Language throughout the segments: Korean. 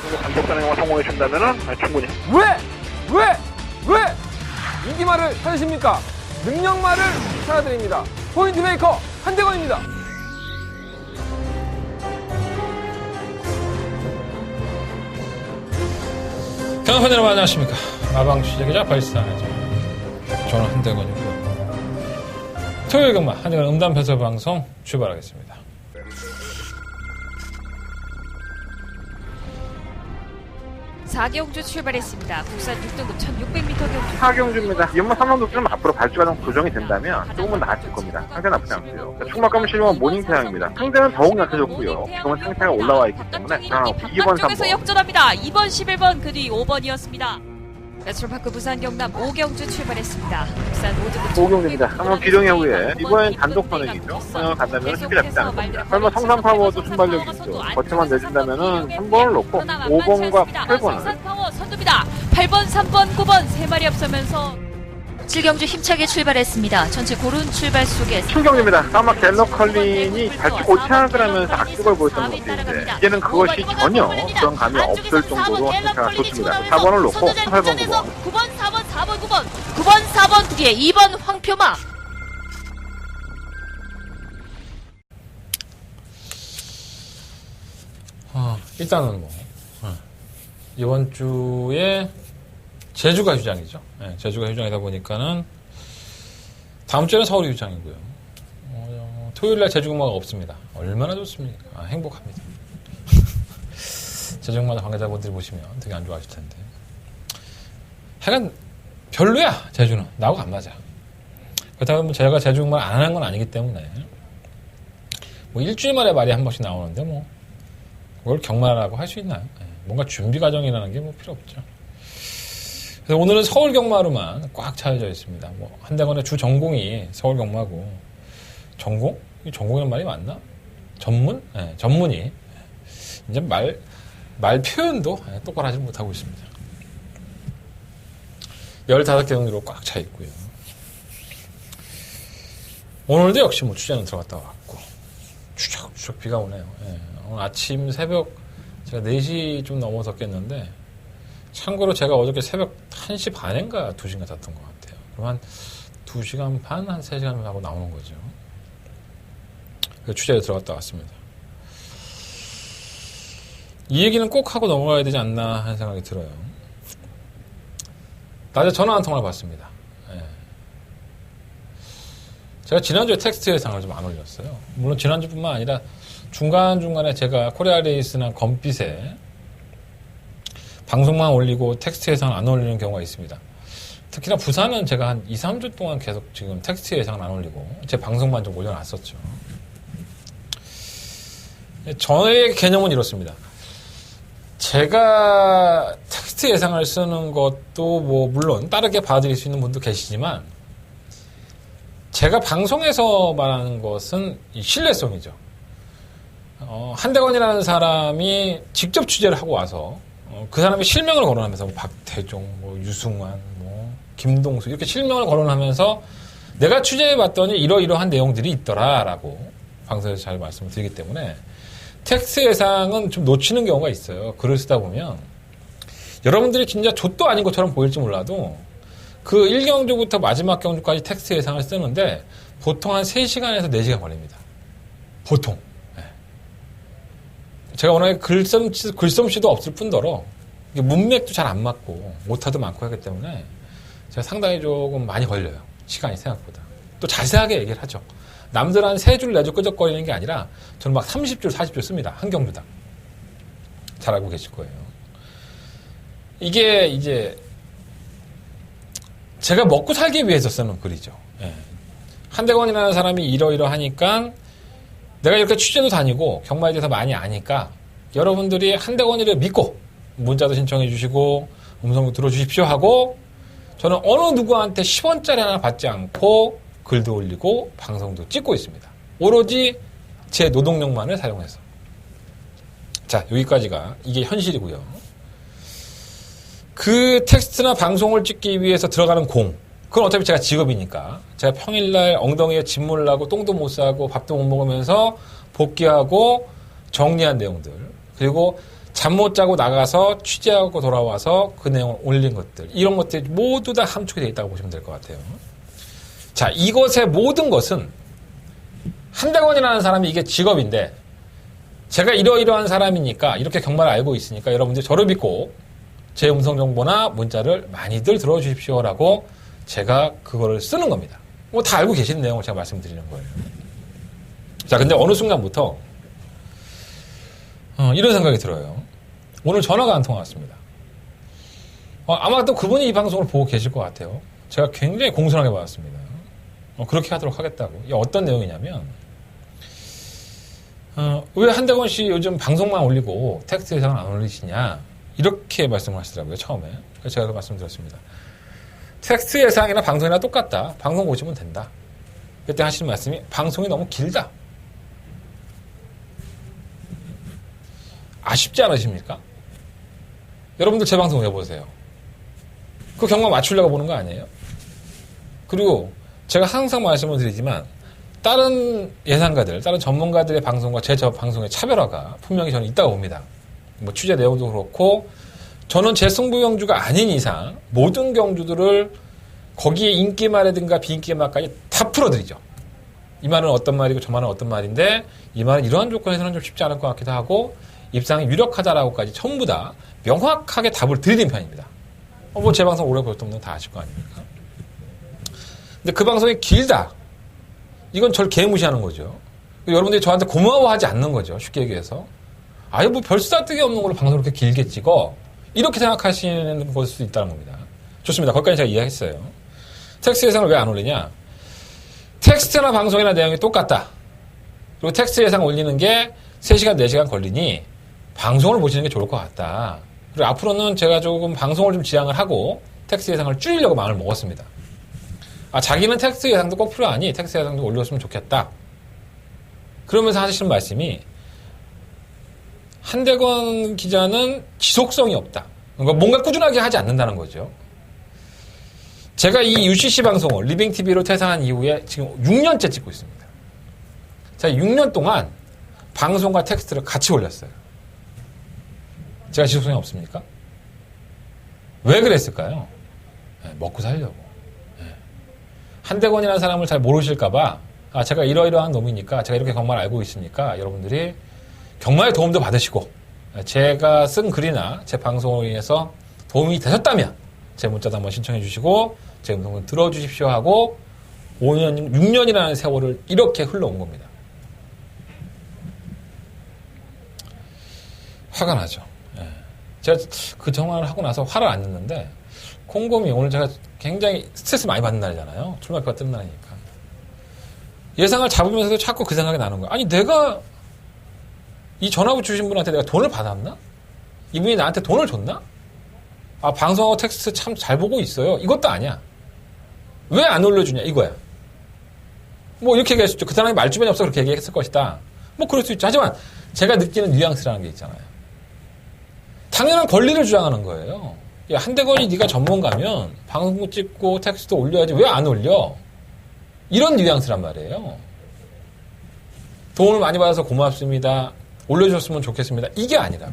방송국 단독 단행화 성공해 준다면은 충분히. 왜 인기말을 찾으십니까? 능력말을 찾아드립니다. 포인트 메이커 한대건입니다. 경험팬 여러분 안녕하십니까. 마방 취재기자 발사하죠. 저는 한대건이고요. 토요일 금마 한대건 음담 배설 방송 출발하겠습니다. 사경주 출발했습니다. 국산 6등급 1600m 경주. 사경주입니다. 연마 3만 좀 앞으로 발주가 좀 교정이 된다면 조금은 나아질 겁니다. 상태 나쁘지 않고요. 충막감을 실험한 모닝 태양입니다. 상대는 더욱 약해졌고요. 지금은 상태가 올라와 있기 때문에 2번, 3번. 역전합니다. 2번, 11번, 그 뒤 5번이었습니다. 배철파크 부산 경남 오경주 출발했습니다. 국산 5등급 오경주입니다. 한번 기정의 후에 이번엔 단독 선행이죠. 선행을 간다면 쉽게 잡지 않을 겁니다. 설마 성산파워도 순발력이 있죠. 버텨만 내준다면은 3번을 놓고 5번과 8번을 성산파워 선두입니다. 8번, 3번, 9번 세 마리 앞서면서 칠경주 힘차게 출발했습니다. 전체 고른 출발 속에 신경입니다. 아마 갤러컬린이 발주 고착을 하면서 악습을 보였던 모습인데 이제는 그것이 전혀 그런 감이 없을 정도로 상태가 좋습니다. 4번을 놓고 8번, 9번 9번, 4번, 4번, 9번 9번, 4번 뒤에 2번 황표마. 일단은 이번 주에 제주가 휴장이죠. 네, 제주가 휴장이다 보니까는 다음 주에는 서울이 휴장이고요. 토요일날 제주근무가 없습니다. 얼마나 좋습니까? 행복합니다. 제주근무하는 관계자분들이 보시면 되게 안 좋아하실 텐데. 하여간 별로야, 제주는. 나하고 안 맞아. 그렇다면 제가 제주근무를 안 하는 건 아니기 때문에 일주일 만에 말이 한 번씩 나오는데 그걸 경마라고 할 수 있나요? 네, 뭔가 준비 과정이라는 게 필요 없죠. 그래서 오늘은 서울 경마로만 꽉 차여져 있습니다. 한대건의 주 전공이 서울 경마고, 전공? 이 전공이라는 말이 맞나? 전문? 네, 전문이. 이제 말 표현도 똑바로 하지 못하고 있습니다. 15개 정도로 꽉 차 있고요. 오늘도 역시 취재는 들어갔다 왔고, 추적추적 비가 오네요. 네, 오늘 아침 새벽, 제가 4시 좀 넘어서 깼는데, 참고로 제가 어저께 새벽 1시 반인가 2시인가 잤던 것 같아요. 그럼 한 2시간 반, 한 3시간 하고 나오는 거죠. 그래서 취재에 들어갔다 왔습니다. 이 얘기는 꼭 하고 넘어가야 되지 않나 하는 생각이 들어요. 낮에 전화 한 통화를 받습니다. 네. 제가 지난주에 텍스트 예상을 좀 안 올렸어요. 물론 지난주뿐만 아니라 중간중간에 제가 코리아레이스나 검빛에 방송만 올리고 텍스트 예상을 안 올리는 경우가 있습니다. 특히나 부산은 제가 한 2, 3주 동안 계속 지금 텍스트 예상을 안 올리고 제 방송만 좀 올려놨었죠. 저의 개념은 이렇습니다. 제가 텍스트 예상을 쓰는 것도 물론 다르게 받아들일 수 있는 분도 계시지만 제가 방송에서 말하는 것은 이 신뢰성이죠. 한대건이라는 사람이 직접 취재를 하고 와서 그 사람이 실명을 거론하면서 박태종, 유승환, 김동수 이렇게 실명을 거론하면서 내가 취재해봤더니 이러이러한 내용들이 있더라라고 방송에서 잘 말씀을 드리기 때문에 텍스트 예상은 좀 놓치는 경우가 있어요. 글을 쓰다 보면 여러분들이 진짜 좆도 아닌 것처럼 보일지 몰라도 그 1경주부터 마지막 경주까지 텍스트 예상을 쓰는데 보통 한 3시간에서 4시간 걸립니다. 보통. 제가 워낙에 글솜씨도 없을 뿐더러 문맥도 잘 안 맞고 오타도 많고 하기 때문에 제가 상당히 조금 많이 걸려요. 시간이 생각보다. 또 자세하게 얘기를 하죠. 남들 한 3줄, 4줄 끄적거리는 게 아니라 저는 막 30줄, 40줄 씁니다. 한 경주당. 잘 알고 계실 거예요. 이게 이제 제가 먹고 살기 위해서 쓰는 글이죠. 예. 한대건이라는 사람이 이러이러하니까 내가 이렇게 취재도 다니고 경마에 대해서 많이 아니까 여러분들이 한대건이를 믿고 문자도 신청해 주시고 음성도 들어주십시오 하고 저는 어느 누구한테 10원짜리 하나 받지 않고 글도 올리고 방송도 찍고 있습니다. 오로지 제 노동력만을 사용해서. 자, 여기까지가 이게 현실이고요. 그 텍스트나 방송을 찍기 위해서 들어가는 공, 그건 어차피 제가 직업이니까 제가 평일날 엉덩이에 진물을 하고 똥도 못 싸고 밥도 못 먹으면서 복귀하고 정리한 내용들, 그리고 잠 못 자고 나가서 취재하고 돌아와서 그 내용을 올린 것들, 이런 것들이 모두 다 함축이 되어 있다고 보시면 될 것 같아요. 자, 이것의 모든 것은 한대건이라는 사람이 이게 직업인데, 제가 이러이러한 사람이니까, 이렇게 경마를 알고 있으니까 여러분들 저를 믿고 제 음성 정보나 문자를 많이들 들어주십시오라고 제가 그거를 쓰는 겁니다. 뭐 다 알고 계시는 내용을 제가 말씀드리는 거예요. 자, 근데 어느 순간부터 이런 생각이 들어요. 오늘 전화가 한 통 왔습니다. 아마 또 그분이 이 방송을 보고 계실 것 같아요. 제가 굉장히 공손하게 받았습니다. 그렇게 하도록 하겠다고. 이게 어떤 내용이냐면, 왜 한대건 씨 요즘 방송만 올리고 텍스트 예상을 안 올리시냐, 이렇게 말씀을 하시더라고요, 처음에. 그래서 제가 그 말씀드렸습니다. 텍스트 예상이나 방송이나 똑같다. 방송 보시면 된다. 그때 하시는 말씀이, 방송이 너무 길다. 아쉽지 않으십니까? 여러분들 제 방송 해보세요. 그 경마 맞추려고 보는 거 아니에요? 그리고 제가 항상 말씀을 드리지만, 다른 예상가들, 다른 전문가들의 방송과 제 방송의 차별화가 분명히 저는 있다고 봅니다. 뭐 취재 내용도 그렇고, 저는 제 승부 경주가 아닌 이상 모든 경주들을 거기에 인기말이든가 비인기말까지 다 풀어드리죠. 이 말은 어떤 말이고 저 말은 어떤 말인데, 이 말은 이러한 조건에서는 좀 쉽지 않을 것 같기도 하고, 입상이 유력하다라고까지 전부 다 명확하게 답을 드리는 편입니다. 뭐 제 방송 오래 볼 때 없는 다 아실 거 아닙니까? 근데 그 방송이 길다. 이건 저를 개무시하는 거죠. 여러분들이 저한테 고마워하지 않는 거죠. 쉽게 얘기해서. 아유, 뭐 별 쓰다뜨기 없는 걸로 방송을 그렇게 길게 찍어. 이렇게 생각하시는 걸 수도 있다는 겁니다. 좋습니다. 거기까지 제가 이해했어요. 텍스트 예상을 왜 안 올리냐? 텍스트나 방송이나 내용이 똑같다. 그리고 텍스트 예상 올리는 게 3시간, 4시간 걸리니 방송을 보시는 게 좋을 것 같다. 그리고 앞으로는 제가 조금 방송을 좀 지양을 하고 텍스트 예상을 줄이려고 마음을 먹었습니다. 자기는 텍스트 예상도 꼭 필요하니 텍스트 예상도 올렸으면 좋겠다. 그러면서 하시는 말씀이, 한대건 기자는 지속성이 없다. 그러니까 뭔가 꾸준하게 하지 않는다는 거죠. 제가 이 UCC 방송을 리빙TV로 퇴사한 이후에 지금 6년째 찍고 있습니다. 자, 6년 동안 방송과 텍스트를 같이 올렸어요. 제가 지속성이 없습니까? 왜 그랬을까요? 먹고 살려고. 한대건이라는 사람을 잘 모르실까봐, 제가 이러이러한 놈이니까, 제가 이렇게 경마를 알고 있으니까 여러분들이 경마에 도움도 받으시고, 제가 쓴 글이나 제 방송으로 인해서 도움이 되셨다면 제 문자도 한번 신청해 주시고 제 음성을 들어주십시오 하고 5년, 6년이라는 세월을 이렇게 흘러온 겁니다. 화가 나죠. 제가 그 전화를 하고 나서 화를 안 냈는데, 콩곰이 오늘 제가 굉장히 스트레스 많이 받는 날이잖아요. 출마표가 뜨는 날이니까. 예상을 잡으면서도 자꾸 그 생각이 나는 거야. 아니, 내가 이 전화부 주신 분한테 내가 돈을 받았나? 이분이 나한테 돈을 줬나? 방송하고 텍스트 참 잘 보고 있어요. 이것도 아니야. 왜 안 올려주냐? 이거야. 뭐 이렇게 얘기할 수 있죠. 그 사람이 말주변이 없어 그렇게 얘기했을 것이다. 뭐 그럴 수 있죠. 하지만 제가 느끼는 뉘앙스라는 게 있잖아요. 당연한 권리를 주장하는 거예요. 야, 한대건이 네가 전문가면 방송 찍고 텍스트 올려야지 왜 안 올려? 이런 뉘앙스란 말이에요. 도움을 많이 받아서 고맙습니다. 올려주셨으면 좋겠습니다. 이게 아니라고.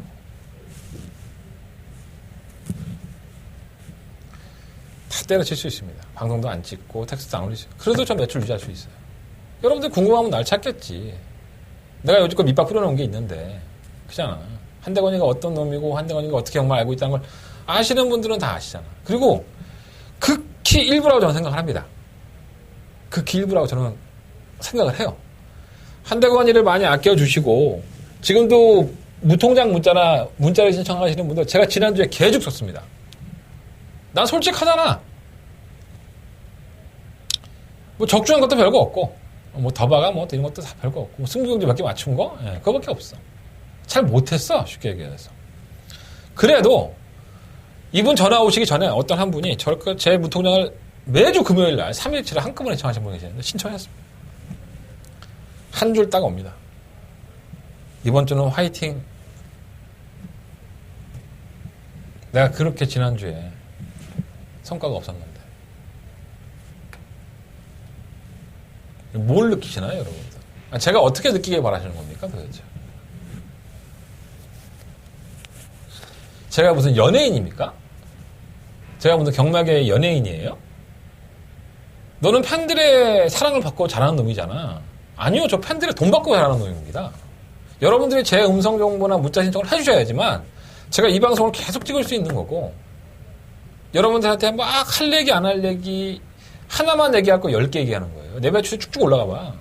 다 때려칠 수 있습니다. 방송도 안 찍고 텍스트 안 올리죠. 그래도 저 매출 유지할 수 있어요. 여러분들 궁금하면 날 찾겠지. 내가 여지껏 밑밥 뿌려놓은 게 있는데. 그잖아. 한대건이가 어떤 놈이고 한대건이가 어떻게 정말 알고 있다는 걸 아시는 분들은 다 아시잖아. 그리고 극히 일부라고 저는 생각을 합니다. 극히 일부라고 저는 생각을 해요. 한대건이를 많이 아껴주시고 지금도 무통장 문자를 신청하시는 분들 제가 지난주에 계속 썼습니다. 난 솔직하잖아. 뭐 적중한 것도 별거 없고 뭐 더바가 뭐 이런 것도 다 별거 없고 뭐 승부경주 몇 개 맞춘 거? 그거밖에 없어. 잘 못했어. 쉽게 얘기해서. 그래도 이분 전화 오시기 전에 어떤 한 분이 제 무통장을 매주 금요일 날 3일치를 한꺼번에 신청하신 분이 계시는데 신청했습니다. 한 줄 딱 옵니다. 이번 주는 화이팅. 내가 그렇게 지난주에 성과가 없었는데 뭘 느끼시나요, 여러분들? 제가 어떻게 느끼길 바라시는 겁니까, 도대체? 제가 무슨 연예인입니까? 제가 무슨 경마계의 연예인이에요? 너는 팬들의 사랑을 받고 자라는 놈이잖아. 아니요, 저 팬들의 돈 받고 자라는 놈입니다. 여러분들이 제 음성 정보나 문자 신청을 해주셔야지만 제가 이 방송을 계속 찍을 수 있는 거고, 여러분들한테 막 할 얘기 안 할 얘기 하나만 얘기할 거 10개 얘기하는 거예요. 내 매출이 쭉쭉 올라가 봐.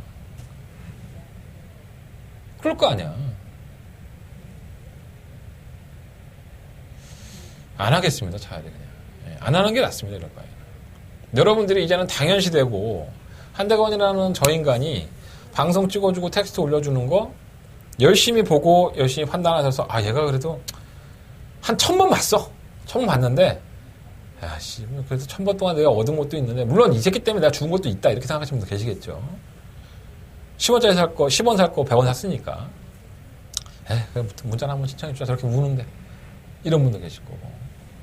그럴 거 아니야. 안 하겠습니다. 차라리 그냥. 안 하는 게 낫습니다. 이럴 바에는. 여러분들이 이제는 당연시되고 한대건이라는 저 인간이 방송 찍어주고 텍스트 올려주는 거 열심히 보고 열심히 판단하셔서 아 얘가 그래도 한 1000번 봤어. 1000번 봤는데 야씨 그래도 1000번 동안 내가 얻은 것도 있는데 물론 이 새끼 때문에 내가 죽은 것도 있다 이렇게 생각하시는 분도 계시겠죠. 10원짜리 살 거 10원 살 거 100원 샀으니까 그럼 문자나 한번 신청해 주자 저렇게 우는데 이런 분도 계실 거고.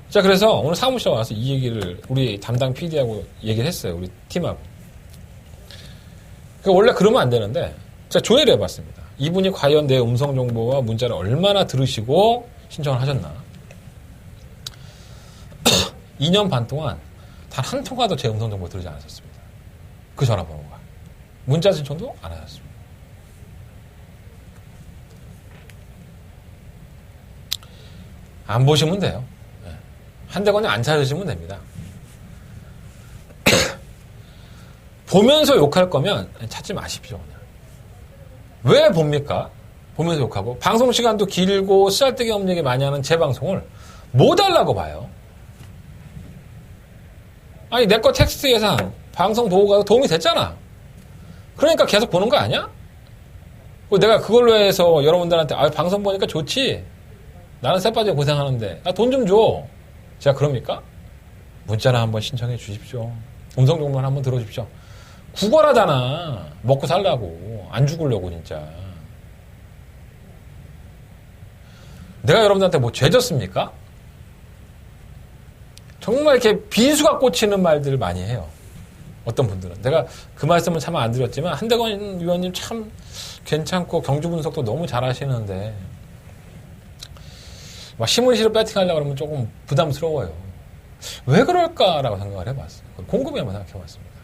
자, 그래서 오늘 사무실에 와서 이 얘기를 우리 담당 PD하고 얘기를 했어요. 우리 팀하고. 원래 그러면 안 되는데, 제가 조회를 해봤습니다. 이분이 과연 내 음성 정보와 문자를 얼마나 들으시고 신청을 하셨나. 2년 반 동안 단 한 통화도 제 음성 정보 들으지 않으셨습니다. 그 전화번호가. 문자 신청도 안 하셨습니다. 안 보시면 돼요. 한대건이 안 찾으시면 됩니다. 보면서 욕할 거면 찾지 마십시오. 그냥. 왜 봅니까? 보면서 욕하고 방송 시간도 길고 쓰잘데기 없는 얘기 많이 하는 제 방송을 뭐 달라고 봐요? 아니 내 거 텍스트 예산 방송 보고가 도움이 됐잖아. 그러니까 계속 보는 거 아니야? 내가 그걸로 해서 여러분들한테 방송 보니까 좋지? 나는 새 빠져 고생하는데 돈 좀 줘. 제가 그럽니까? 문자나 한번 신청해 주십시오. 음성 정보만 한번 들어주십시오. 구걸하잖아. 먹고 살라고. 안 죽으려고 진짜. 내가 여러분들한테 뭐 죄졌습니까? 정말 이렇게 비수가 꽂히는 말들을 많이 해요. 어떤 분들은. 내가 그 말씀을 참 안 드렸지만 한대건 위원님 참 괜찮고 경주 분석도 너무 잘하시는데 막 신문실을 배팅하려고 그러면 조금 부담스러워요. 왜 그럴까라고 생각을 해봤어요. 곰곰이 한번 생각해봤습니다.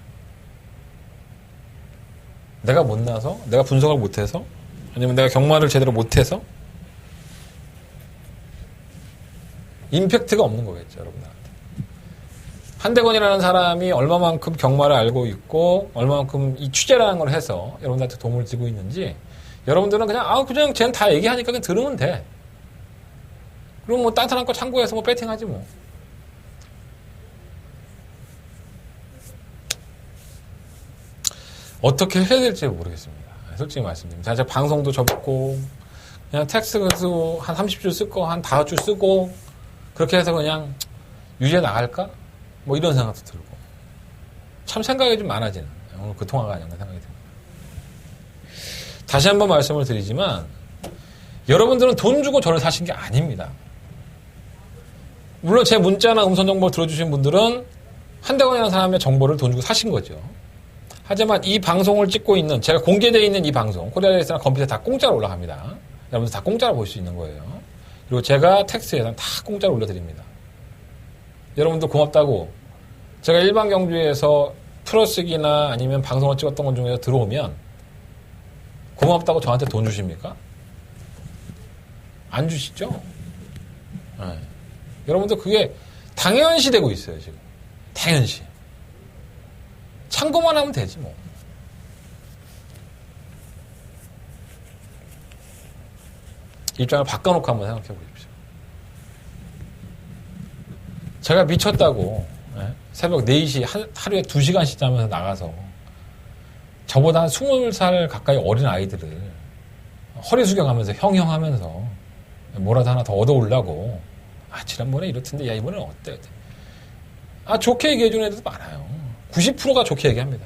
내가 못나서? 내가 분석을 못해서? 아니면 내가 경마를 제대로 못해서? 임팩트가 없는 거겠죠, 여러분들한테. 한대건이라는 사람이 얼마만큼 경마를 알고 있고 얼마만큼 이 취재라는 걸 해서 여러분들한테 도움을 주고 있는지 여러분들은 그냥 그냥 쟤는 다 얘기하니까 그냥 들으면 돼. 그럼 뭐 따뜻한 거 참고해서 뭐 배팅하지 뭐. 어떻게 해야 될지 모르겠습니다. 솔직히 말씀드립니다. 제가 방송도 접고 그냥 텍스트도 한 30줄 쓸 거 한 5줄 쓰고 그렇게 해서 그냥 유지해 나갈까? 뭐 이런 생각도 들고 참 생각이 좀 많아지는 오늘 그 통화가 아닌가 생각이 듭니다. 다시 한번 말씀을 드리지만 여러분들은 돈 주고 저를 사신 게 아닙니다. 물론 제 문자나 음성 정보를 들어주신 분들은 한대건이라는 사람의 정보를 돈 주고 사신 거죠. 하지만 이 방송을 찍고 있는 제가 공개되어 있는 이 방송 코리아레이스나 컴퓨터에 다 공짜로 올라갑니다. 여러분들 다 공짜로 볼 수 있는 거예요. 그리고 제가 텍스트에다 다 공짜로 올려드립니다. 여러분들 고맙다고 제가 일반 경주에서 풀어쓰기나 아니면 방송을 찍었던 것 중에서 들어오면 고맙다고 저한테 돈 주십니까? 안 주시죠? 네. 여러분들 그게 당연시 되고 있어요 지금. 당연시. 참고만 하면 되지 뭐. 입장을 바꿔놓고 한번 생각해 보십시오. 제가 미쳤다고 새벽 4시 하루에 2시간씩 자면서 나가서 저보다 한 20살 가까이 어린 아이들을 허리 숙여가면서 형형 하면서 뭐라도 하나 더 얻어오려고 지난번에 이렇던데 야 이번에는 어때? 좋게 얘기해 주는 애들도 많아요. 90%가 좋게 얘기합니다.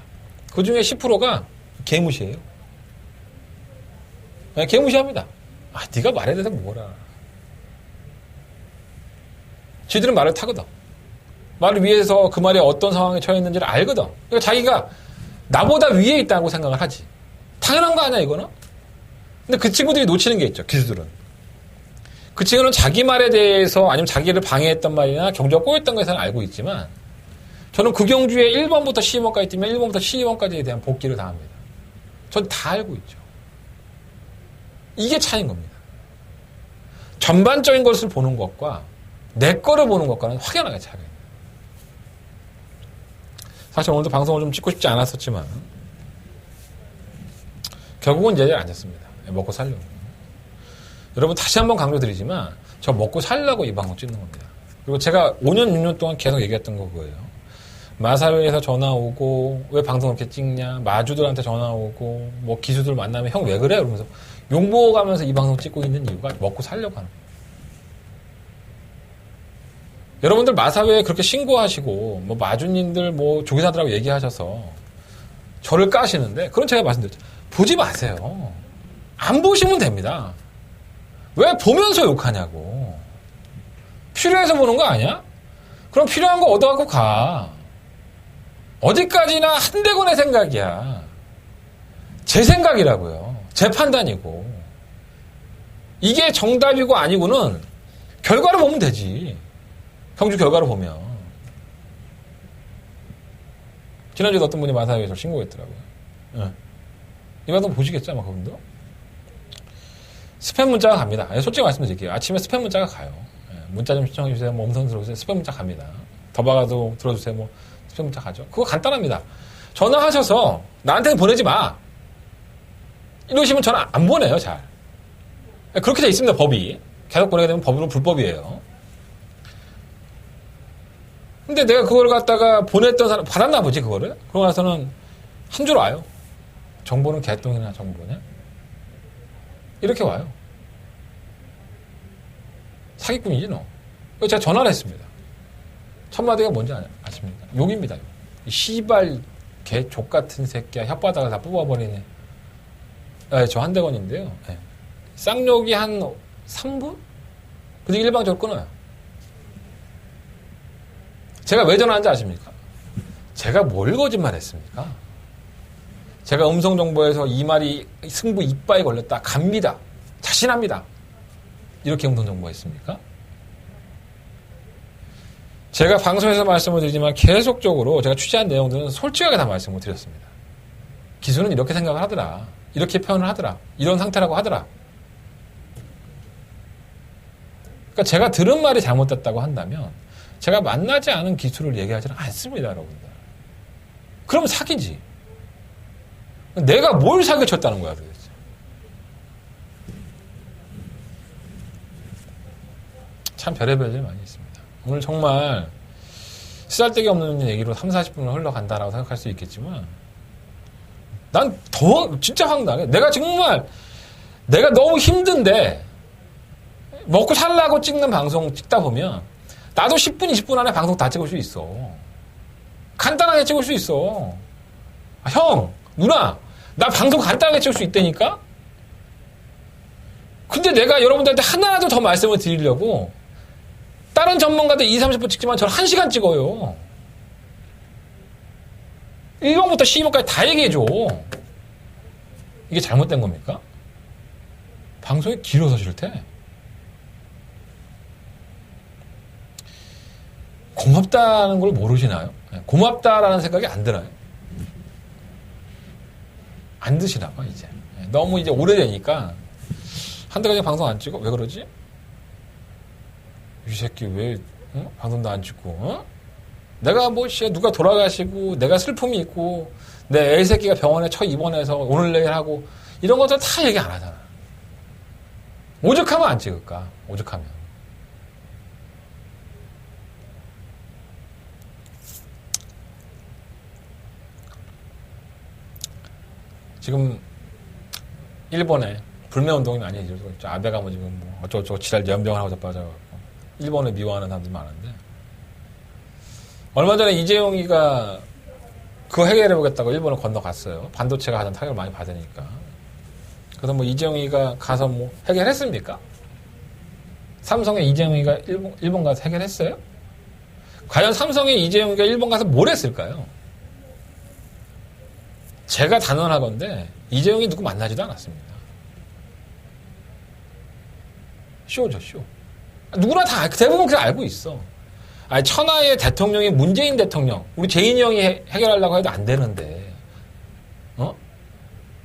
그 중에 10%가 개무시해요. 개무시합니다. 네가 말해야 돼서 뭐라. 지들은 말을 타거든. 말을 위해서 그 말이 어떤 상황에 처해 있는지를 알거든. 그러니까 자기가 나보다 위에 있다고 생각을 하지. 당연한 거 아니야 이거는? 근데 그 친구들이 놓치는 게 있죠. 기수들은. 그 친구는 자기 말에 대해서 아니면 자기를 방해했던 말이나 경주가 꼬였던 것에서는 알고 있지만 저는 그 경주에 1번부터 12번까지 뛰면 1번부터 12번까지에 대한 복귀를 다 합니다. 전 다 알고 있죠. 이게 차이인 겁니다. 전반적인 것을 보는 것과 내 거를 보는 것과는 확연하게 차이가 있습니다. 사실 오늘도 방송을 좀 찍고 싶지 않았었지만 결국은 이 자리에 앉았습니다. 먹고 살려고. 여러분 다시 한번 강조드리지만 저 먹고 살려고 이 방송 찍는 겁니다. 그리고 제가 5년, 6년 동안 계속 얘기했던 거 그거예요. 마사회에서 전화 오고 왜 방송 이렇게 찍냐, 마주들한테 전화 오고 뭐 기수들 만나면 형 왜 그래? 이러면서 욕먹어가면서 이 방송 찍고 있는 이유가 먹고 살려고 하는 거예요. 여러분들 마사회에 그렇게 신고하시고 뭐 마주님들 뭐 조기사들하고 얘기하셔서 저를 까시는데 그건 제가 말씀드렸죠. 보지 마세요. 안 보시면 됩니다. 왜 보면서 욕하냐고. 필요해서 보는 거 아니야? 그럼 필요한 거 얻어갖고 가. 어디까지나 한대건의 생각이야. 제 생각이라고요. 제 판단이고. 이게 정답이고 아니고는 결과를 보면 되지. 경주 결과를 보면. 지난주에 어떤 분이 마사회에서 신고했더라고요. 네. 이 방송 보시겠죠, 아마 그분도? 스팸 문자가 갑니다. 솔직히 말씀드릴게요. 아침에 스팸 문자가 가요. 문자 좀 신청해주세요. 뭐 음성 들어주세요. 스팸 문자 갑니다. 더 박아도 들어주세요. 뭐 스팸 문자 가죠. 그거 간단합니다. 전화하셔서 나한테는 보내지 마. 이러시면 전화 안 보내요, 잘. 그렇게 돼 있습니다, 법이. 계속 보내게 되면 법으로 불법이에요. 근데 내가 그걸 갖다가 보냈던 사람, 받았나 보지, 그거를? 그러고 나서는 한 줄 와요. 정보는 개똥이나 정보냐? 이렇게 와요. 사기꾼이지, 너. 그래서 제가 전화를 했습니다. 첫 마디가 뭔지 아십니까? 욕입니다. 이 씨발, 개, 족 같은 새끼야. 혓바닥을 다 뽑아버리네. 네, 저 한대건인데요. 네. 쌍욕이 한 3분? 그래서 일방적으로 끊어요. 제가 왜 전화한지 아십니까? 제가 뭘 거짓말 했습니까? 제가 음성정보에서 이 말이 승부 이빠이 걸렸다. 갑니다. 자신합니다. 이렇게 음성정보가 있습니까? 제가 방송에서 말씀을 드리지만 계속적으로 제가 취재한 내용들은 솔직하게 다 말씀을 드렸습니다. 기수는 이렇게 생각을 하더라. 이렇게 표현을 하더라. 이런 상태라고 하더라. 그러니까 제가 들은 말이 잘못됐다고 한다면 제가 만나지 않은 기수를 얘기하지는 않습니다, 여러분들. 그럼 사기지. 내가 뭘 사기쳤다는 거야, 도대체. 참 별의별 일이 많이 있습니다. 오늘 정말 쓰잘데기 없는 얘기로 30-40분을 흘러간다라고 생각할 수 있겠지만 난 더 진짜 황당해. 내가 정말 내가 너무 힘든데 먹고 살라고 찍는 방송 찍다 보면 나도 10분, 20분 안에 방송 다 찍을 수 있어. 간단하게 찍을 수 있어. 형, 누나, 나 방송 간단하게 찍을 수 있다니까? 근데 내가 여러분들한테 하나라도 더 말씀을 드리려고 다른 전문가들 20-30분 찍지만 저는 1시간 찍어요. 1번부터 12번까지 다 얘기해줘. 이게 잘못된 겁니까? 방송이 길어서 싫대. 고맙다는 걸 모르시나요? 고맙다라는 생각이 안 들어요. 안 드시나 봐, 이제. 너무 이제 오래되니까 한 달까지 방송 안 찍어? 왜 그러지? 이 새끼 왜 방송도 안 찍고? 어? 내가 뭐 누가 돌아가시고 내가 슬픔이 있고 내 애새끼가 병원에 입원해서 오늘 내일 하고 이런 것들 다 얘기 안 하잖아. 오죽하면 안 찍을까? 오죽하면. 지금 일본에 불매운동이 많이 일어나고 있죠. 아베가 뭐 지금 뭐 어쩌고저쩌고 지랄 연병을 하고 자빠져갖고 일본을 미워하는 사람들이 많은데 얼마 전에 이재용이가 그거 해결해보겠다고 일본을 건너갔어요. 반도체가 가장 타격을 많이 받으니까. 그래서 뭐 이재용이가 가서 뭐 해결했습니까? 삼성의 이재용이가 일본 가서 해결했어요? 과연 삼성의 이재용이가 일본 가서 뭘 했을까요? 제가 단언하건대 이재용이 누구 만나지도 않았습니다. 쇼죠, 쇼. 누구나 다 대부분 그냥 알고 있어. 아니, 천하의 대통령이 문재인 대통령, 우리 재인이 형이 해결하려고 해도 안 되는데,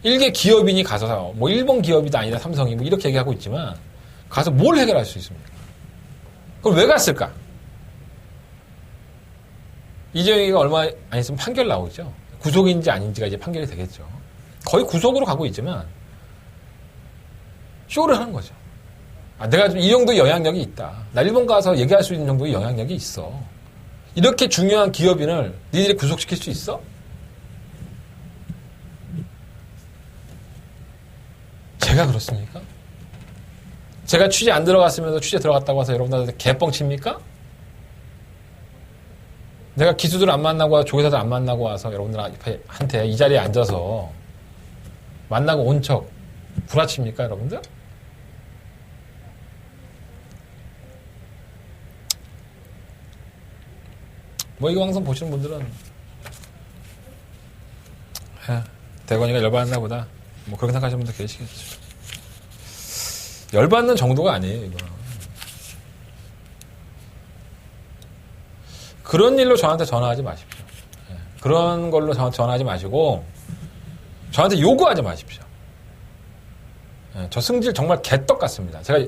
일개 기업인이 가서, 뭐, 일본 기업이다 아니다, 삼성이, 뭐, 이렇게 얘기하고 있지만, 가서 뭘 해결할 수 있습니까? 그럼 왜 갔을까? 이재용이가 얼마 안 있으면 판결 나오죠. 구속인지 아닌지가 이제 판결이 되겠죠. 거의 구속으로 가고 있지만, 쇼를 하는 거죠. 아, 내가 좀 이 정도 영향력이 있다. 나 일본 가서 얘기할 수 있는 정도의 영향력이 있어. 이렇게 중요한 기업인을 니들이 구속시킬 수 있어? 제가 그렇습니까? 제가 취재 안 들어갔으면서 취재 들어갔다고 해서 여러분들한테 개뻥 칩니까? 내가 기수들 안 만나고 와서 조교사들 안 만나고 와서 여러분들한테 이 자리에 앉아서 만나고 온 척 구라칩니까, 여러분들? 뭐, 이 방송 보시는 분들은, 대건이가 열받았나 보다. 뭐, 그렇게 생각하시는 분들 계시겠죠. 열받는 정도가 아니에요, 이거. 그런 일로 저한테 전화하지 마십시오. 그런 걸로 저한테 전화하지 마시고, 저한테 요구하지 마십시오. 저 승질 정말 개떡 같습니다. 제가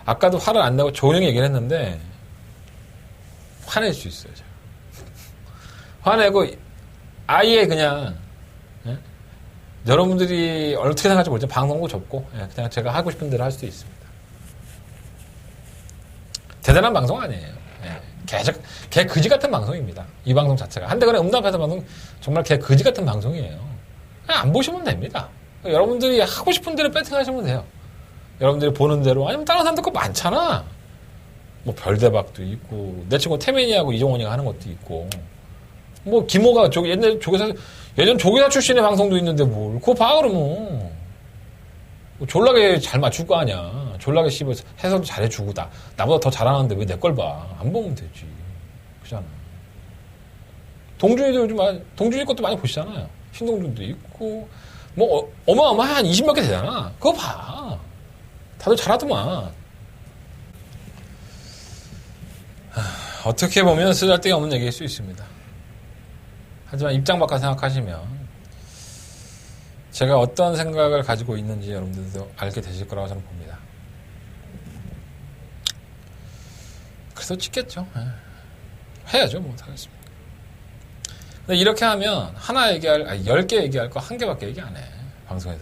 아까도 화를 안 내고 조용히 얘기를 했는데, 화낼 수 있어요, 제가. 화내고, 아예 그냥, 여러분들이 어떻게 생각할지 모르지만 방송도 접고, 그냥 제가 하고 싶은 대로 할 수도 있습니다. 대단한 방송 아니에요. 개 그지 같은 방송입니다. 이 방송 자체가. 한대건의 음담회사 방송 정말 개 그지 같은 방송이에요. 그냥 안 보시면 됩니다. 여러분들이 하고 싶은 대로 배팅하시면 돼요. 여러분들이 보는 대로. 아니면 다른 사람들 거 많잖아. 뭐 별대박도 있고, 내 친구 태민이하고 이종원이가 하는 것도 있고, 뭐 김호가 예전 조교사 출신의 방송도 있는데 뭘 그거 봐 그러면. 뭐 졸라게 잘 맞출 거 아니야. 졸라게 씹어 해설도 잘해주고 나보다 더 잘하는데 왜 내 걸 봐. 안 보면 되지. 그잖아. 동준이 것도 많이 보시잖아요. 신동준도 있고 뭐 어마어마한 20몇 개 되잖아. 그거 봐. 다들 잘하더만. 어떻게 보면 쓰잘데기 없는 얘기일 수 있습니다. 하지만 입장 바꿔 생각하시면 제가 어떤 생각을 가지고 있는지 여러분들도 알게 되실 거라고 저는 봅니다. 그래서 찍겠죠. 해야죠. 뭐 하겠습니까. 근데 이렇게 하면 10개 얘기할 거 1개밖에 얘기 안 해. 방송에서.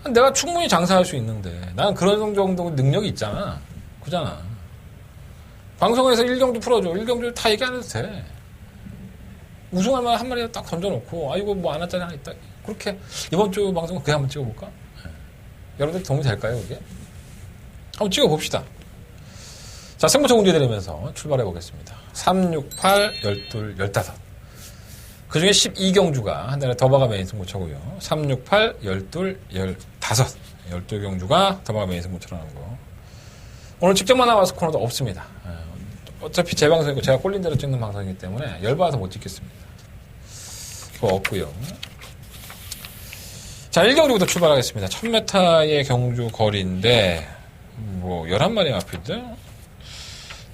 내가 충분히 장사할 수 있는데 나는 그런 정도 능력이 있잖아. 그잖아. 방송에서 1경주 풀어줘. 1경주 다 얘기 안 해도 돼. 우승할 만한 한 마리 딱 던져놓고 이거 뭐 안 왔잖아 하나 있다. 그렇게 이번 주 방송은 그냥 한번 찍어볼까? 여러분들 도움이 될까요? 그게? 한번 찍어봅시다. 자, 승부처 공개 드리면서 출발해 보겠습니다. 3, 6, 8, 12, 15. 그 중에 12경주가 한 달에 더바가 메인 승부처고요. 3, 6, 8, 12, 15. 12경주가 더바가 메인 승부처라는 거. 오늘 직접만 나와서 코너도 없습니다. 어차피 제 방송이고 제가 꼴린 대로 찍는 방송이기 때문에 열받아서 못 찍겠습니다. 그거 없고요. 자, 1경주부터 출발하겠습니다. 1000m의 경주 거리인데 뭐 11마리 앞인데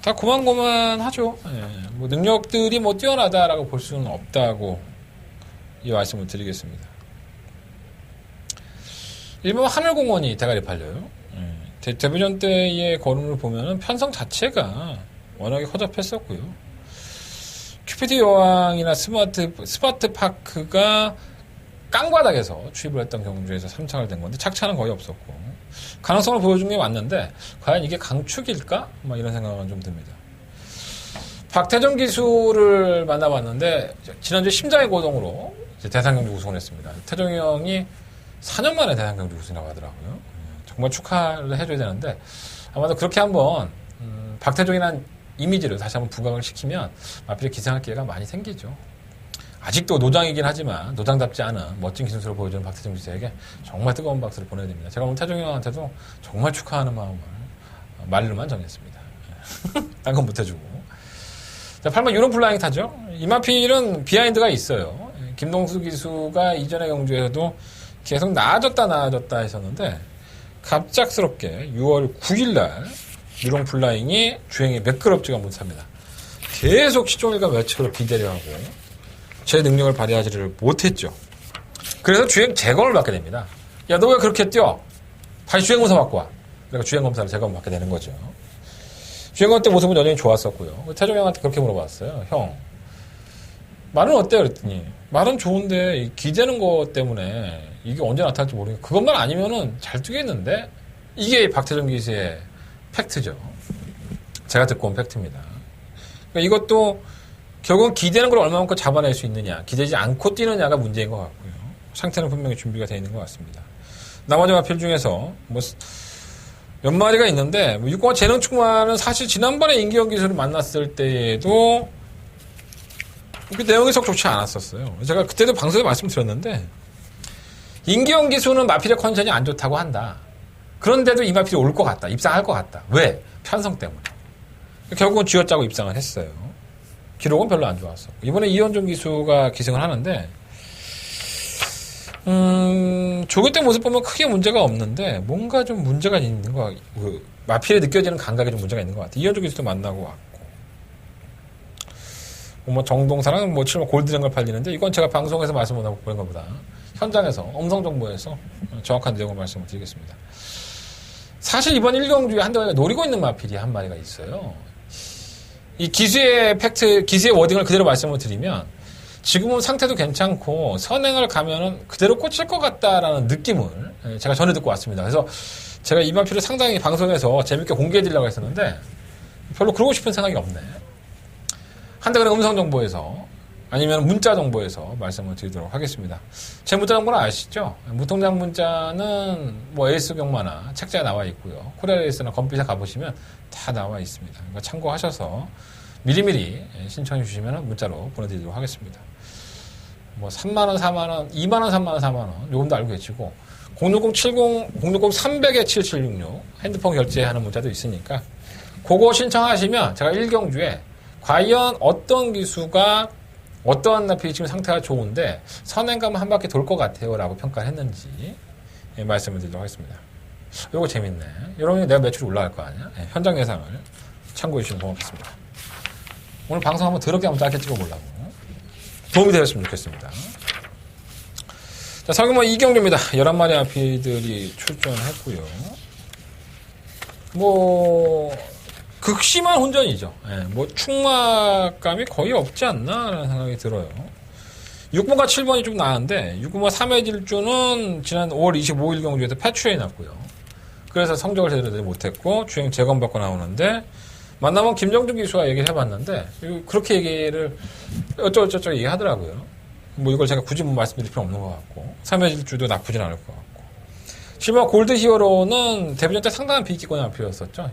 다 고만고만하죠. 뭐 능력들이 뭐 뛰어나다라고 볼 수는 없다고 이 말씀을 드리겠습니다. 일본 하늘공원이 대가리 팔려요. 데뷔전 때의 걸음을 보면은 편성 자체가 워낙에 허접했었고요. 큐피드 여왕이나 스마트 파크가 깡바닥에서 추입을 했던 경주에서 3착을 된 건데 착차는 거의 없었고 가능성을 보여준 게 맞는데 과연 이게 강축일까? 막 이런 생각은 좀 듭니다. 박태정 기수를 만나봤는데 지난주 심장의 고동으로 대상경주 우승을 했습니다. 태정이 형이 4년 만에 대상경주 우승이라고 하더라고요. 정말 축하를 해줘야 되는데 아마도 그렇게 한번 박태종이라는 이미지를 다시 한번 부각을 시키면 마필에 기생할 기회가 많이 생기죠. 아직도 노장이긴 하지만 노장답지 않은 멋진 기술을 보여주는 박태종 기수에게 정말 뜨거운 박수를 보내야 됩니다. 제가 오늘 태종이 형한테도 정말 축하하는 마음을 말로만 정했습니다. 딴 건 못해주고. 자, 8번 유로플라잉 타죠. 이마필은 비하인드가 있어요. 김동수 기수가 이전의 경주에서도 계속 나아졌다 했었는데 갑작스럽게 6월 9일날 유롱 플라잉이 주행이 매끄럽지가 못합니다. 계속 시종일관 며칠을 비대를 하고 제 능력을 발휘하지를 못했죠. 그래서 주행 재검을 받게 됩니다. 야, 너 왜 그렇게 뛰어? 다시 주행검사 받고 와. 그러니까 주행검사를 재검을 받게 되는 거죠. 주행검 때 모습은 여전히 좋았었고요. 태종 형한테 그렇게 물어봤어요. 형, 말은 어때요? 그랬더니 말은 좋은데 기대는 것 때문에 이게 언제 나타날지 모르니까 그것만 아니면은 잘 뛰겠는데? 이게 박태종 기수의 팩트죠. 제가 듣고 온 팩트입니다. 그러니까 이것도 결국은 기대는 걸 얼마만큼 잡아낼 수 있느냐, 기대지 않고 뛰느냐가 문제인 것 같고요. 상태는 분명히 준비가 되어 있는 것 같습니다. 나머지 마필 중에서 몇 마리가 있는데 6공화 재능 충만은 사실 지난번에 임기영 기수를 만났을 때에도 그 내용이 썩 좋지 않았었어요. 제가 그때도 방송에 말씀드렸는데 임기영 기수는 마필의 컨디션이 안 좋다고 한다. 그런데도 이 마필이 올 것 같다. 입상할 것 같다. 왜? 편성 때문에. 결국은 쥐어짜고 입상을 했어요. 기록은 별로 안 좋았어. 이번에 이현종 기수가 기승을 하는데 조교 때 모습 보면 크게 문제가 없는데 뭔가 좀 문제가 있는 것 같고 마필에 느껴지는 감각에 좀 문제가 있는 것 같아요. 이현종 기수도 만나고 왔고 정동사랑 7번 골드된 걸 팔리는데 이건 제가 방송에서 말씀 못 하고 그런 것보다 현장에서 음성정보에서 정확한 내용을 말씀을 드리겠습니다. 사실 이번 1경주에 한동안에 노리고 있는 마필이 한 마리가 있어요. 이 기수의 팩트, 기수의 워딩을 그대로 말씀을 드리면 지금은 상태도 괜찮고 선행을 가면은 그대로 꽂힐 것 같다라는 느낌을 제가 전해 듣고 왔습니다. 그래서 제가 이 마필을 상당히 방송에서 재밌게 공개해 드리려고 했었는데 별로 그러고 싶은 생각이 없네. 한동안에 음성정보에서 아니면 문자 정보에서 말씀을 드리도록 하겠습니다. 제 문자 정보는 아시죠? 무통장 문자는 에이스 경마나 책자에 나와 있고요. 코리아레이스나 건피사 가보시면 다 나와 있습니다. 그러니까 참고하셔서 미리미리 신청해 주시면 문자로 보내드리도록 하겠습니다. 3만원, 4만원, 2만원, 3만원, 4만원 요금도 알고 계시고 060-300-7766 핸드폰 결제하는 문자도 있으니까 그거 신청하시면 제가 1경주에 과연 어떤 기수가 어떠한 나필이 지금 상태가 좋은데 선행감은 한 바퀴 돌 것 같아요 라고 평가를 했는지 말씀을 드리도록 하겠습니다. 요거 재밌네. 여러분이 내가 매출이 올라갈 거 아니야? 현장 예상을 참고해 주시면 고맙겠습니다. 오늘 방송 한번 더럽게 한번 짧게 찍어보려고 도움이 되었으면 좋겠습니다. 자, 설계모 2경주입니다. 11마리 아피들이 출전했고요. 극심한 혼전이죠. 충막감이 거의 없지 않나 라는 생각이 들어요. 6번과 7번이 좀 나은데 6번과 3회 질주는 지난 5월 25일 경주에서 패추에 났고요. 그래서 성적을 제대로 내지 못했고 주행 재검받고 나오는데 만나면 김정준 기수가 얘기를 해봤는데 그렇게 얘기를 어쩌고저쩌고 얘기하더라고요. 이걸 제가 굳이 말씀드릴 필요 없는 것 같고 3회 질주도 나쁘진 않을 것 같고 7번 골드 히어로는 데뷔전 때 상당한 비기권의 앞이었었죠.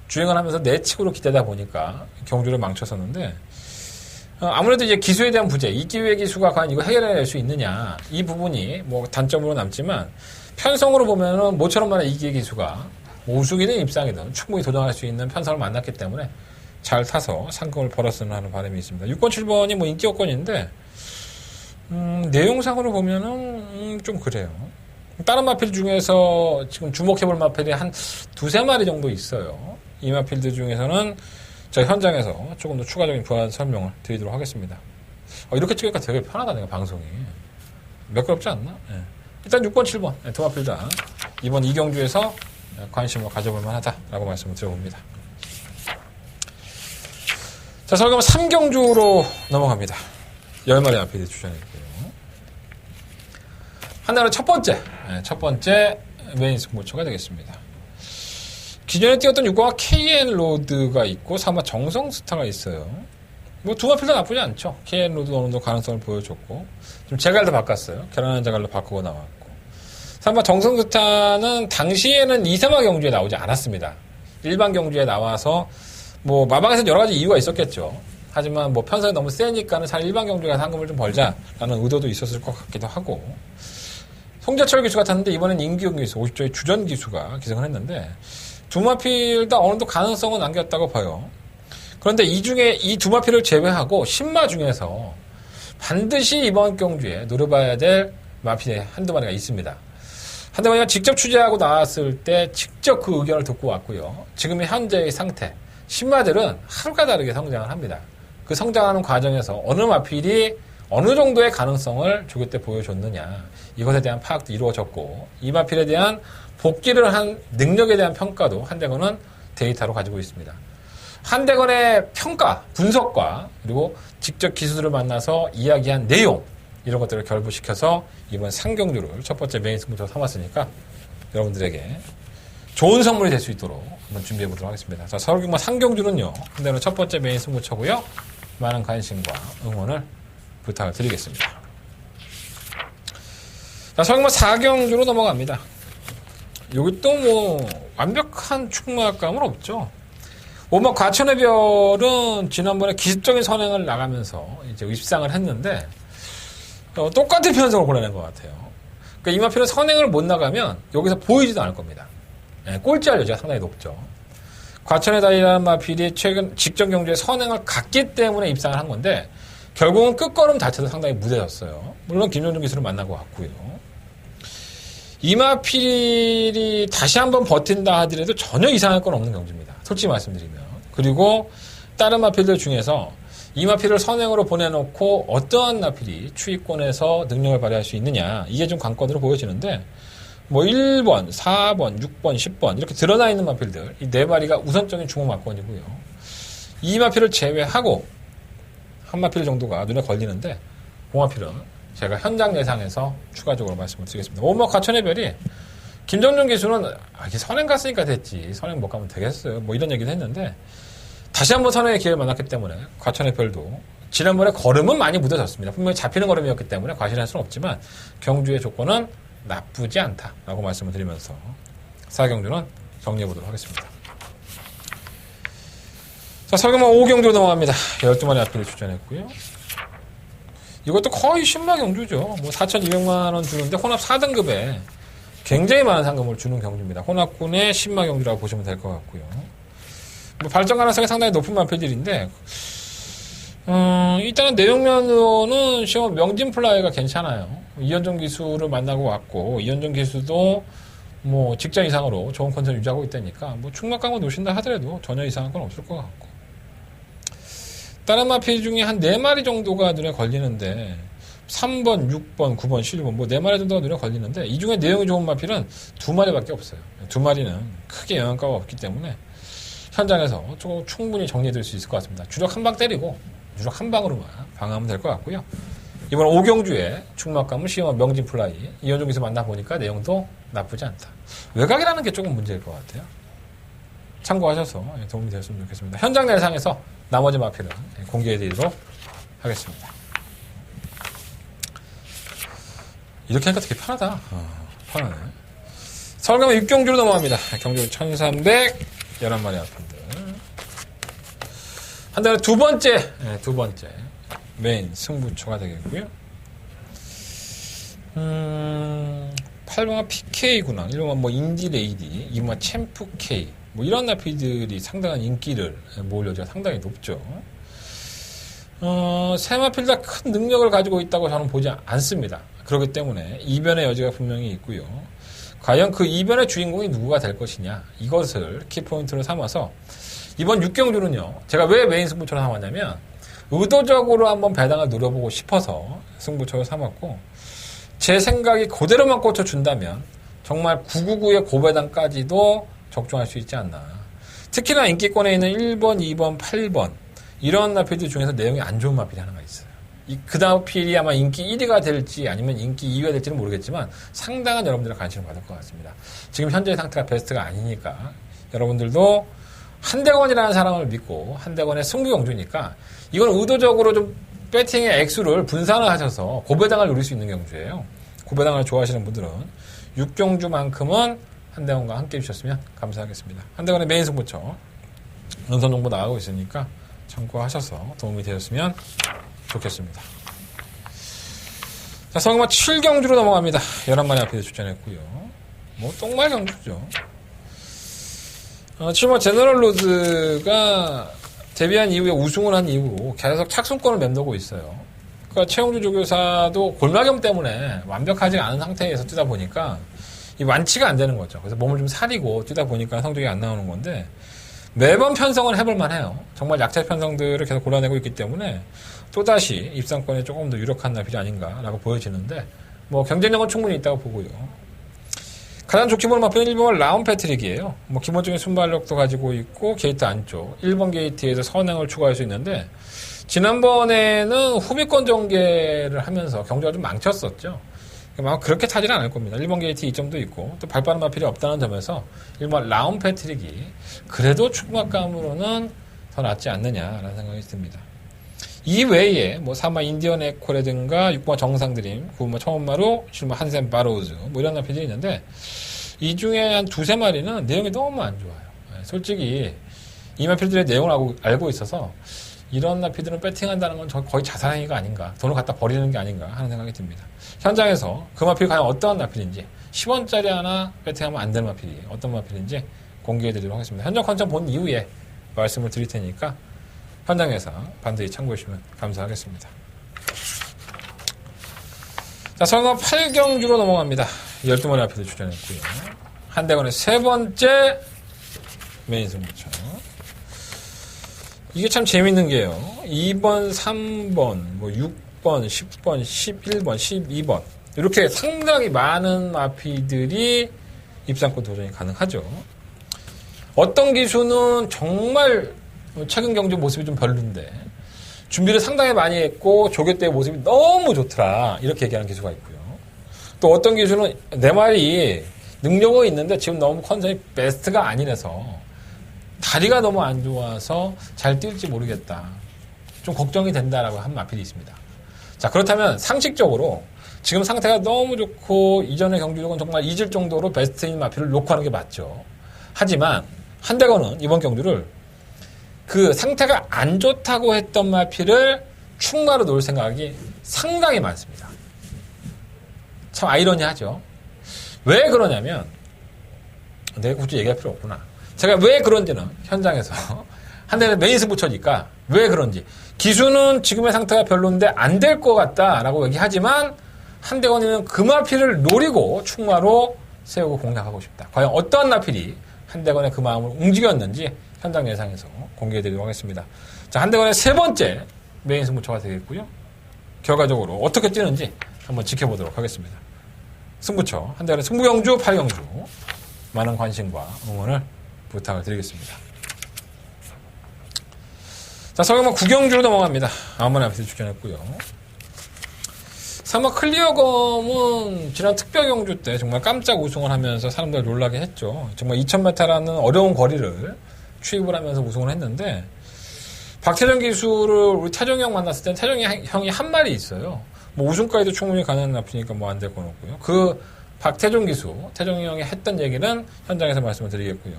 주행을 하면서 내측으로 기대다 보니까 경주를 망쳤었는데 아무래도 이제 기수에 대한 부재, 이기회 기수가 과연 이거 해결해낼 수 있느냐 이 부분이 단점으로 남지만 편성으로 보면은 모처럼 말한 이기회 기수가 우승이든 입상이든 충분히 도전할 수 있는 편성을 만났기 때문에 잘 타서 상금을 벌었으면 하는 바람이 있습니다. 6번, 7번이 인기 여건인데 내용상으로 보면은 좀 그래요. 다른 마필 중에서 지금 주목해볼 마필이 한 2-3마리 정도 있어요. 이 마필들 중에서는 제가 현장에서 조금 더 추가적인 부연 설명을 드리도록 하겠습니다. 이렇게 찍으니까 되게 편하다, 내가 방송이. 매끄럽지 않나? 일단 6번, 7번 두 마필 다 이번 2경주에서 관심을 가져볼 만하다라고 말씀을 드려봅니다. 자, 설계모 3경주로 넘어갑니다. 10마리 마필이 출전했고요. 하나는 첫 번째 메인 승부처가 되겠습니다. 기존에 뛰었던 6과 KN 로드가 있고 3화 정성 스타가 있어요. 두 마필 다 나쁘지 않죠. KN 로드 어느 정도 가능성을 보여줬고 좀 제갈도 바꿨어요. 결혼한 제갈로 바꾸고 나왔고 3화 정성 스타는 당시에는 2-3화 경주에 나오지 않았습니다. 일반 경주에 나와서 마방에서 여러 가지 이유가 있었겠죠. 하지만 편성이 너무 세니까는 차라리 일반 경주에 가서 상금을 좀 벌자라는 의도도 있었을 것 같기도 하고 송재철 기수가 탔는데 이번엔 임기용 기수 50조의 주전 기수가 기승을 했는데 두 마필 다 어느 정도 가능성은 남겼다고 봐요. 그런데 이 중에 이 두 마필을 제외하고 10마 중에서 반드시 이번 경주에 노려봐야 될 마필의 한두 마리가 있습니다. 한대건이가 직접 취재하고 나왔을 때 직접 그 의견을 듣고 왔고요. 지금의 현재의 상태, 신마들은 하루가 다르게 성장을 합니다. 그 성장하는 과정에서 어느 마필이 어느 정도의 가능성을 조교 때 보여줬느냐, 이것에 대한 파악도 이루어졌고, 이 마필에 대한 복귀를 한 능력에 대한 평가도 한대건은 데이터로 가지고 있습니다. 한대건의 평가, 분석과 그리고 직접 기수들을 만나서 이야기한 내용, 이런 것들을 결부시켜서 이번 상경주를 첫 번째 메인 승부처로 삼았으니까 여러분들에게 좋은 선물이 될 수 있도록 한번 준비해 보도록 하겠습니다. 자, 서울경마 상경주는요, 한대건은 첫 번째 메인 승부처고요. 많은 관심과 응원을 부탁을 드리겠습니다. 자, 서울경마 4경주로 넘어갑니다. 여기 또 뭐 완벽한 충무학감은 없죠. 오막 과천의 별은 지난번에 기습적인 선행을 나가면서 이제 입상을 했는데 똑같은 편성을 보내는 것 같아요. 그러니까 이 마필은 선행을 못 나가면 여기서 보이지도 않을 겁니다. 꼴찌할 여지가 상당히 높죠. 과천의 달이라는 마필이 최근 직전 경주에 선행을 갔기 때문에 입상을 한 건데 결국은 끝걸음 자체도 상당히 무뎌졌어요. 물론 김종준 기수를 만나고 왔고요. 이 마필이 다시 한번 버틴다 하더라도 전혀 이상할 건 없는 경주입니다. 솔직히 말씀드리면. 그리고 다른 마필들 중에서 이 마필을 선행으로 보내놓고 어떠한 마필이 추위권에서 능력을 발휘할 수 있느냐, 이게 좀 관건으로 보여지는데 뭐 1번, 4번, 6번, 10번 이렇게 드러나 있는 마필들, 이 네 마리가 우선적인 주목 마건이고요. 이 마필을 제외하고 한 마필 정도가 눈에 걸리는데 그 마필은 제가 현장 예상에서 추가적으로 말씀을 드리겠습니다. 오막 과천의 별이 김정준 기수는 이게 선행 갔으니까 됐지, 선행 못 가면 되겠어요, 뭐 이런 얘기도 했는데 다시 한번 선행의 기회를 만났기 때문에 과천의 별도 지난번에 걸음은 많이 묻어졌습니다. 분명히 잡히는 걸음이었기 때문에 과신할 수는 없지만 경주의 조건은 나쁘지 않다라고 말씀을 드리면서 4경주는 정리해 보도록 하겠습니다. 자, 서경마 5경주로 넘어갑니다. 12마리 앞필을 출전했고요. 이것도 거의 신마 경주죠. 뭐 4,200만 원 주는데 혼합 4등급에 굉장히 많은 상금을 주는 경주입니다. 혼합군의 신마 경주라고 보시면 될 것 같고요. 뭐 발전 가능성이 상당히 높은 마필들인데 일단은 내용면으로는 시험 명진 플라이가 괜찮아요. 이현정 기수를 만나고 왔고 이현정 기수도 뭐 직전 이상으로 좋은 컨디션 유지하고 있다니까 뭐 충막강을 놓으신다 하더라도 전혀 이상한 건 없을 것 같고, 다른 마필 중에 한 4마리 정도가 눈에 걸리는데 3번, 6번, 9번, 11번 뭐 4마리 정도가 눈에 걸리는데 이 중에 내용이 좋은 마필은 2마리밖에 없어요. 2마리는 크게 영향가가 없기 때문에 현장에서 조금 충분히 정리해드릴 수 있을 것 같습니다. 주력 한 방 때리고 주력 한 방으로만 방어하면 될 것 같고요. 이번 5경주에 충막감을 시험한 명진 플라이 이현종 기수 만나보니까 내용도 나쁘지 않다. 외곽이라는 게 조금 문제일 것 같아요. 참고하셔서 도움이 되었으면 좋겠습니다. 현장 예상에서 나머지 마필은 공개해드리도록 하겠습니다. 이렇게 하니까 되게 편하다. 편하네. 서울경마 6경주로 넘어갑니다. 경주 1311마리 아픈들. 한 달에 두 번째 메인 승부처가 되겠고요. 8번가 PK 군항, 1번가 뭐 인디 레이디, 2번가 챔프 K, 뭐 이런 나피들이 상당한 인기를 모을 여지가 상당히 높죠. 세 마필 다 큰 능력을 가지고 있다고 저는 보지 않습니다. 그렇기 때문에 이변의 여지가 분명히 있고요. 과연 그 이변의 주인공이 누구가 될 것이냐, 이것을 키포인트로 삼아서 이번 6경주는요, 제가 왜 메인 승부처로 삼았냐면 의도적으로 한번 배당을 노려보고 싶어서 승부처로 삼았고, 제 생각이 그대로만 꽂혀준다면 정말 999의 고배당까지도 적중할 수 있지 않나. 특히나 인기권에 있는 1번, 2번, 8번 이런 마필들 중에서 내용이 안 좋은 마필이 하나가 있어요. 그 다음 필이 아마 인기 1위가 될지 아니면 인기 2위가 될지는 모르겠지만 상당한 여러분들의 관심을 받을 것 같습니다. 지금 현재의 상태가 베스트가 아니니까 여러분들도 한대건이라는 사람을 믿고, 한대건의 승부경주니까 이건 의도적으로 좀 배팅의 액수를 분산을 하셔서 고배당을 노릴 수 있는 경주예요. 고배당을 좋아하시는 분들은 6경주만큼은 한대건과 함께 해주셨으면 감사하겠습니다. 한대건의 메인 승부처 연선 정보 나가고 있으니까 참고하셔서 도움이 되었으면 좋겠습니다. 자, 서경마 7경주로 넘어갑니다. 11마리 앞에 출전했고요. 뭐 똥말 경주죠. 7번 제너럴 로드가 데뷔한 이후에 우승을 한 이후로 계속 착순권을 맴돌고 있어요. 그러니까 최용주 조교사도 골마겸 때문에 완벽하지 않은 상태에서 뛰다 보니까 이 완치가 안 되는 거죠. 그래서 몸을 좀 사리고 뛰다 보니까 성적이 안 나오는 건데 매번 편성은 해볼만 해요. 정말 약체 편성들을 계속 골라내고 있기 때문에 또다시 입상권에 조금 더 유력한 나필이 아닌가라고 보여지는데 뭐 경쟁력은 충분히 있다고 보고요. 가장 좋게 보는 마필은 1번 라운 패트릭이에요. 뭐 기본적인 순발력도 가지고 있고 게이트 안쪽 1번 게이트에서 선행을 추가할 수 있는데 지난번에는 후비권 전개를 하면서 경주가 좀 망쳤었죠. 막 그렇게 타지는 않을 겁니다. 1번 게이트 2점도 있고 또 발빠른 마필이 없다는 점에서 1번 라운 패트릭이 그래도 축구학감으로는 더 낫지 않느냐라는 생각이 듭니다. 이 외에 뭐 3번 인디언 에코라든가 6번 정상드림, 9번 처음마루, 7번 한샘 바로우즈 뭐 이런 마필들이 있는데 이 중에 한 두세 마리는 내용이 너무 안 좋아요. 솔직히 이 마필들의 내용을 알고 있어서 이런 나피들은 배팅한다는 건 거의 자살행위가 아닌가, 돈을 갖다 버리는 게 아닌가 하는 생각이 듭니다. 현장에서 그 마필이 과연 어떤 마필인지 10원짜리 하나 배팅하면 안 되는 마필이 어떤 마필인지 공개해드리도록 하겠습니다. 현장 컨텐츠 본 이후에 말씀을 드릴 테니까 현장에서 반드시 참고해 주시면 감사하겠습니다. 자, 성남 8경주로 넘어갑니다. 12마리 앞에서 출전했고요. 한대건의 세 번째 메인 승부처. 이게 참 재밌는 게요. 2번, 3번, 뭐 6번, 10번, 11번, 12번 이렇게 상당히 많은 마피들이 입상권 도전이 가능하죠. 어떤 기수는 정말 최근 경주 모습이 좀 별론데 준비를 상당히 많이 했고 조교 때의 모습이 너무 좋더라 이렇게 얘기하는 기수가 있고요. 또 어떤 기수는 내 말이 능력은 있는데 지금 너무 컨디션이 베스트가 아니라서 다리가 너무 안 좋아서 잘 뛸지 모르겠다. 좀 걱정이 된다라고 한 마필이 있습니다. 자, 그렇다면 상식적으로 지금 상태가 너무 좋고 이전의 경주력은 정말 잊을 정도로 베스트인 마필을 놓고 하는 게 맞죠. 하지만 한대건은 이번 경주를 그 상태가 안 좋다고 했던 마필을 충마로 놓을 생각이 상당히 많습니다. 참 아이러니하죠. 왜 그러냐면 내가 굳이 얘기할 필요 없구나. 제가 왜 그런지는 현장에서 한 대는 메인 승부처니까 왜 그런지 기수는 지금의 상태가 별론데 안 될 것 같다라고 얘기하지만 한대건이는 그 마필을 노리고 충마로 세우고 공략하고 싶다. 과연 어떤 마필이 한대건의 그 마음을 움직였는지 현장 예상에서 공개해드리도록 하겠습니다. 자, 한대건의 세 번째 메인 승부처가 되겠고요. 결과적으로 어떻게 뛰는지 한번 지켜보도록 하겠습니다. 승부처 한대건의 승부경주 8경주 많은 관심과 응원을 부탁을 드리겠습니다. 자, 서경마 9경주로 넘어갑니다. 아무나 앞에서 출전했고요. 3번 클리어검은 지난 특별경주 때 정말 깜짝 우승을 하면서 사람들 놀라게 했죠. 정말 2000m라는 어려운 거리를 추입을 하면서 우승을 했는데 박태정 기수를 우리 태정이 형 만났을 땐 태정이 형이 한 말이 있어요. 뭐 우승까지도 충분히 가능한 앞이니까 뭐 안 될 건 없고요. 그 박태종 기수, 태정이 형이 했던 얘기는 현장에서 말씀을 드리겠고요.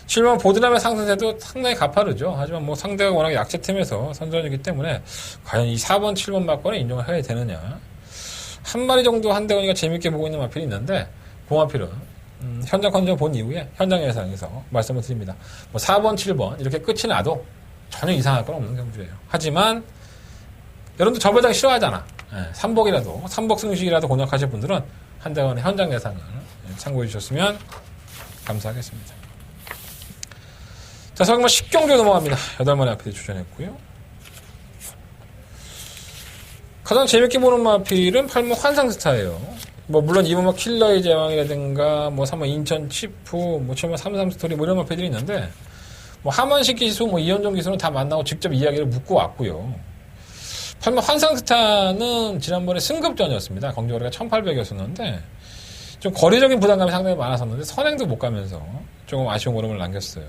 7번 보드람의 상승세도 상당히 가파르죠. 하지만 뭐 상대가 워낙 약체팀에서 선전이기 때문에 과연 이 4번, 7번 막권에 인정을 해야 되느냐. 한 마리 정도 한대건이가 재밌게 보고 있는 마필이 있는데 그 마필은 현장 컨디션 본 이후에 현장 예상에서 말씀을 드립니다. 뭐 4번, 7번 이렇게 끝이 나도 전혀 이상할 건 없는 경주예요. 하지만 여러분도 저배당 싫어하잖아. 삼복이라도, 삼복 승식이라도 공략하실 분들은 한대건의 현장 예상을 참고해 주셨으면 감사하겠습니다. 자, 서경마 10경주 넘어갑니다. 8마리 앞에 출전했고요. 가장 재밌게 보는 마필은 8번 환상스타예요. 뭐 물론 2번 킬러의 제왕이라든가 뭐 3번 인천 치프, 뭐 7번 33 스토리 뭐 이런 마필들이 있는데 뭐 하만식 기수, 뭐 이현종 기수는 다 만나고 직접 이야기를 묻고 왔고요. 8번 환상스타는 지난번에 승급전이었습니다. 경주거리가 1800이었었는데 좀 거리적인 부담감이 상당히 많았었는데 선행도 못 가면서 조금 아쉬운 걸음을 남겼어요.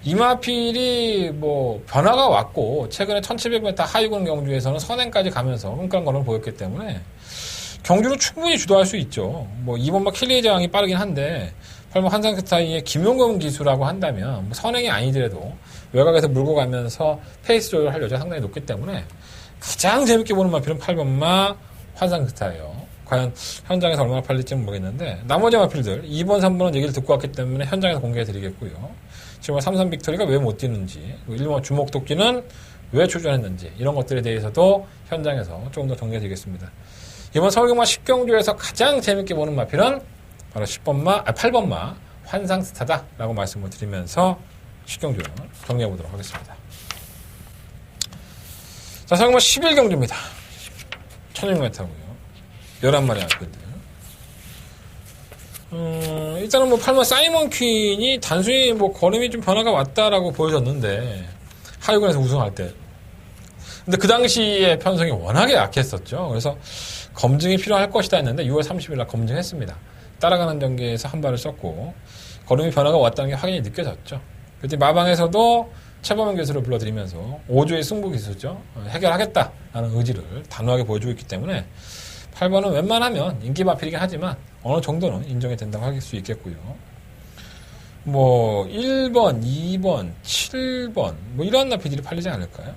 이마필이 뭐 변화가 왔고 최근에 1700m 하위군 경주에서는 선행까지 가면서 끈끈한 걸음을 보였기 때문에 경주를 충분히 주도할 수 있죠. 뭐 2번 킬리의 제왕이 빠르긴 한데 8번 환상스타의 김용검 기수라고 한다면 뭐 선행이 아니더라도 외곽에서 물고 가면서 페이스 조절할 여지가 상당히 높기 때문에 가장 재밌게 보는 마필은 8번마 환상스타예요. 과연 현장에서 얼마나 팔릴지는 모르겠는데 나머지 마필들 2번, 3번은 얘기를 듣고 왔기 때문에 현장에서 공개해드리겠고요. 지금 33 빅토리가 왜 못 뛰는지 1번 주목도끼는 왜 출전했는지 이런 것들에 대해서도 현장에서 조금 더 정리해드리겠습니다. 이번 서울경마 10경주에서 가장 재밌게 보는 마필은 바로 8번마 환상스타다라고 말씀을 드리면서 10경주 정리해 보도록 하겠습니다. 자, 상금 11경주입니다. 1600m고요. 11마리 앞인데. 일단은 뭐 8번 사이먼 퀸이 단순히 뭐 걸음이 좀 변화가 왔다라고 보여졌는데, 하위권에서 우승할 때. 근데 그 당시에 편성이 워낙에 약했었죠. 그래서 검증이 필요할 것이다 했는데 6월 30일 날 검증했습니다. 따라가는 경기에서 한 발을 썼고, 걸음이 변화가 왔다는 게 확연히 느껴졌죠. 그때 마방에서도 최범현 교수를 불러드리면서 5조의 승부 기수죠. 해결하겠다라는 의지를 단호하게 보여주고 있기 때문에 8번은 웬만하면 인기 마필이긴 하지만 어느 정도는 인정이 된다고 할 수 있겠고요. 뭐 1번, 2번, 7번 뭐 이런 마필들이 팔리지 않을까요?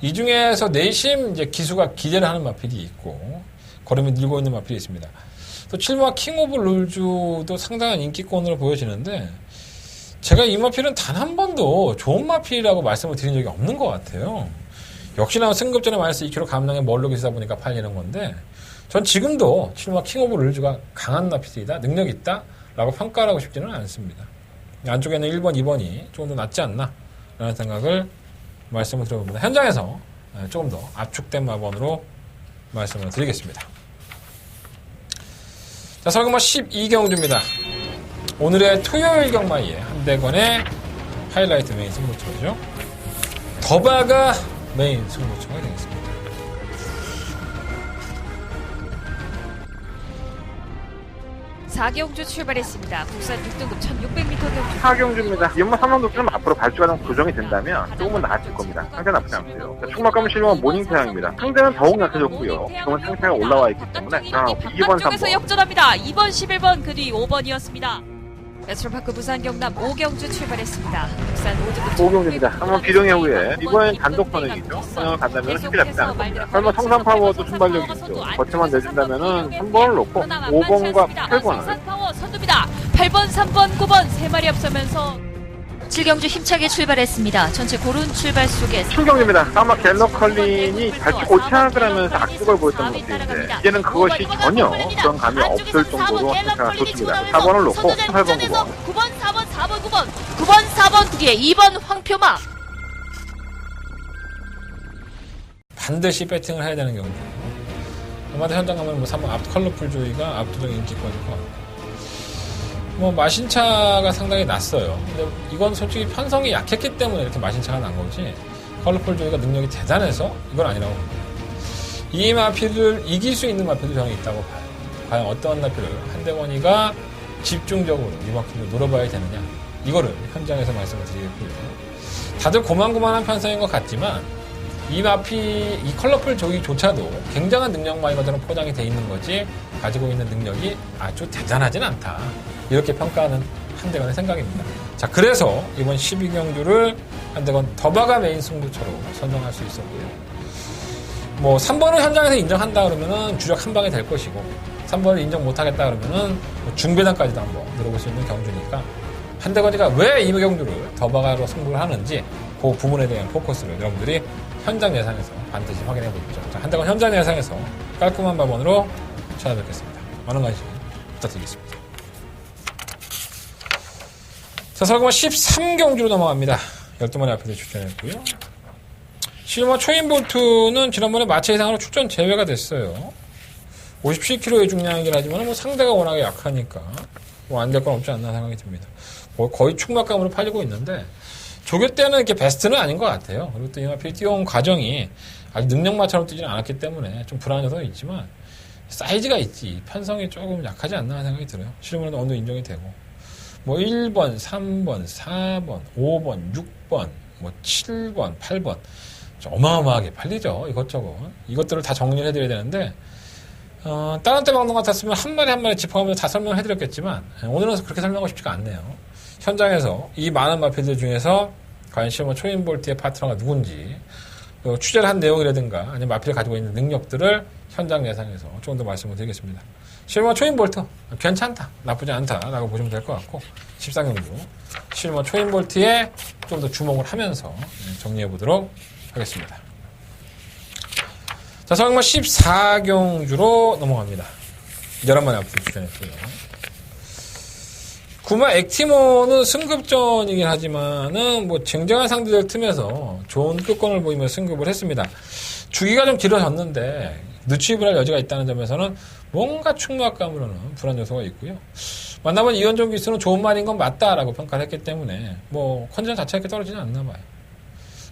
이 중에서 내심 이제 기수가 기대를 하는 마필이 있고 걸음이 늘고 있는 마필이 있습니다. 또 7번 킹 오브 룰즈도 상당한 인기권으로 보여지는데 제가 이 마필은 단 한 번도 좋은 마필이라고 말씀을 드린 적이 없는 것 같아요. 역시나 승급전에 마이너스 2kg 감량에 멀르고 있다 보니까 팔리는 건데 전 지금도 7번 킹 오브 룰즈가 강한 마필이다, 능력이 있다 라고 평가를 하고 싶지는 않습니다. 안쪽에는 1번, 2번이 조금 더 낫지 않나 라는 생각을 말씀을 드려봅니다. 현장에서 조금 더 압축된 마번으로 말씀을 드리겠습니다. 자, 설금마 12경주입니다. 오늘의 토요일 경마의 한대건의 하이라이트 메인 승부처죠. 더바가 메인 승부처가 되겠습니다. 4경주 출발했습니다. 국산 6등급 1600m 경주. 4경주입니다. 연마 3만 좀 앞으로 발주가 좀 고정이 된다면 조금은 나아질 겁니다. 상태 나쁘지 않고요. 충막감을 실험한 모닝태양입니다. 상대는 더욱 약해졌고요. 지금은 상태가 올라와 있기 때문에 2번, 쪽에서 3번. 역전합니다. 2번, 11번, 그 뒤 5번이었습니다. 메트로파크 부산 경남 5경주 출발했습니다. 국산 5등급 5경주입니다. 한번 비룡의 후에 이번엔 단독 선행이죠. 선행을 간다면 쉽게 잡지 않을 겁니다. 설마 성산파워도 순발력이 있죠. 버텨만 내준다면은 3번을 놓고 5번과 8번을 성산파워 선두입니다. 8번, 3번, 9번 세 마리 앞서면서 7경주 힘차게 출발했습니다. 전체 고른 출발 속에 7경주입니다. 아마 갤러컬린이 발주 고착을 하면서 악수걸 보였던 모습인데 이제는 그것이 전혀 그런 감이 없을 정도로 상태가 좋습니다. 4번을 놓고 8번, 9번 9번, 4번, 4번, 9번 9번, 4번, 그 뒤에 2번 황표마. 반드시 배팅을 해야 되는 경우죠. 아마도 현장 가면 뭐 3번 앞 컬러풀 조이가 압도적인 인기권일 것 같고 뭐 마신차가 상당히 났어요. 근데 이건 솔직히 편성이 약했기 때문에 이렇게 마신차가 난 거지 컬러풀 조이가 능력이 대단해서 이건 아니라고 봅니다. 이 마필을 이길 수 있는 마필도 저는 있다고 봐요. 과연 어떤 마필을 한대건이가 집중적으로 이 마필을 노려봐야 되느냐 이거를 현장에서 말씀을 드리겠고요. 다들 고만고만한 편성인 것 같지만 이 마필, 이 컬러풀 조이조차도 굉장한 능력만이 저는 포장이 돼 있는 거지 가지고 있는 능력이 아주 대단하진 않다. 이렇게 평가하는 한대건의 생각입니다. 자, 그래서 이번 12경주를 한대건 더바가 메인 승부처로 선정할 수 있었고요. 뭐 3번을 현장에서 인정한다 그러면은 주력 한 방에 될 것이고 3번을 인정 못하겠다 그러면은 뭐 중배당까지도 한번 들어볼 수 있는 경주니까 한대건이가 왜 이 경주를 더바가로 승부를 하는지 그 부분에 대한 포커스를 여러분들이 현장 예상에서 반드시 확인해 보십시오. 자, 한대건 현장 예상에서 깔끔한 마번으로 찾아뵙겠습니다. 많은 관심 부탁드리겠습니다. 자, 설금마 13경주로 넘어갑니다. 12마리 앞에서 출전했고요. 실마 초인볼트는 지난번에 마체 이상으로 출전 제외가 됐어요. 57kg의 중량이긴 하지만 뭐 상대가 워낙에 약하니까 뭐 안 될 건 없지 않나 생각이 듭니다. 뭐 거의 충막감으로 팔리고 있는데 조교 때는 이렇게 베스트는 아닌 것 같아요. 그리고 또 이 마필 뛰어온 과정이 아직 능력마처럼 뛰지는 않았기 때문에 좀 불안한 요소는 있지만 사이즈가 있지 편성이 조금 약하지 않나 생각이 들어요. 실물은 어느 정도 인정이 되고 뭐 1번, 3번, 4번, 5번, 6번, 뭐 7번, 8번 어마어마하게 팔리죠. 이것저것. 이것들을 다 정리를 해드려야 되는데 다른 때 방송 같았으면 한 마리 한 마리 짚어가면서 다 설명을 해드렸겠지만 오늘은 그렇게 설명하고 싶지가 않네요. 현장에서 이 많은 마필들 중에서 과연 실버 초인볼트의 파트너가 누군지 취재를 한 내용이라든가 아니면 마필이 가지고 있는 능력들을 현장 예상에서 조금 더 말씀을 드리겠습니다. 실버 초인볼트 괜찮다, 나쁘지 않다라고 보시면 될 것 같고 13경주 실버 초인볼트에 좀 더 주목을 하면서 정리해 보도록 하겠습니다. 자, 설마 14경주로 넘어갑니다. 11마리 앞으로 출전했고요. 구마 액티모는 승급전이긴 하지만은 뭐 쟁쟁한 상대들 틈에서 좋은 끝권을 보이며 승급을 했습니다. 주기가 좀 길어졌는데 늦추입을 할 여지가 있다는 점에서는 뭔가 충무학감으로는 불안 요소가 있고요. 만나본 이현종 기수는 좋은 말인 건 맞다라고 평가를 했기 때문에 뭐 컨디션 자체가 이렇게 떨어지지 않나 봐요.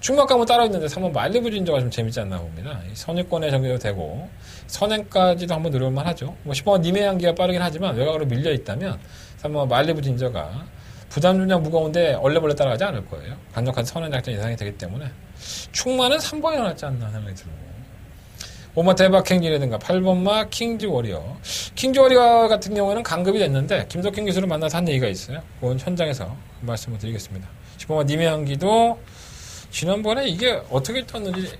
충무학감은 따로 있는데 3번 말리부진저가 좀 재밌지 않나 봅니다. 선유권에 전개도 되고 선행까지도 한번 노려볼만 하죠. 뭐 10번 님의 향기가 빠르긴 하지만 외곽으로 밀려 있다면 3번 말리부진저가 부담 중량 무거운데 얼레벌레 따라가지 않을 거예요. 강력한 선행 작전 예상이 되기 때문에 충마는 3번이 나왔지 않나 생각이 들고 5번 대박행진이라든가 8번마 킹즈워리어. 킹즈워리어 같은 경우에는 강급이 됐는데 김덕현 기수를 만나서 한 얘기가 있어요. 그건 현장에서 말씀을 드리겠습니다. 10번마 님의 향기도 지난번에 이게 어떻게 떴는지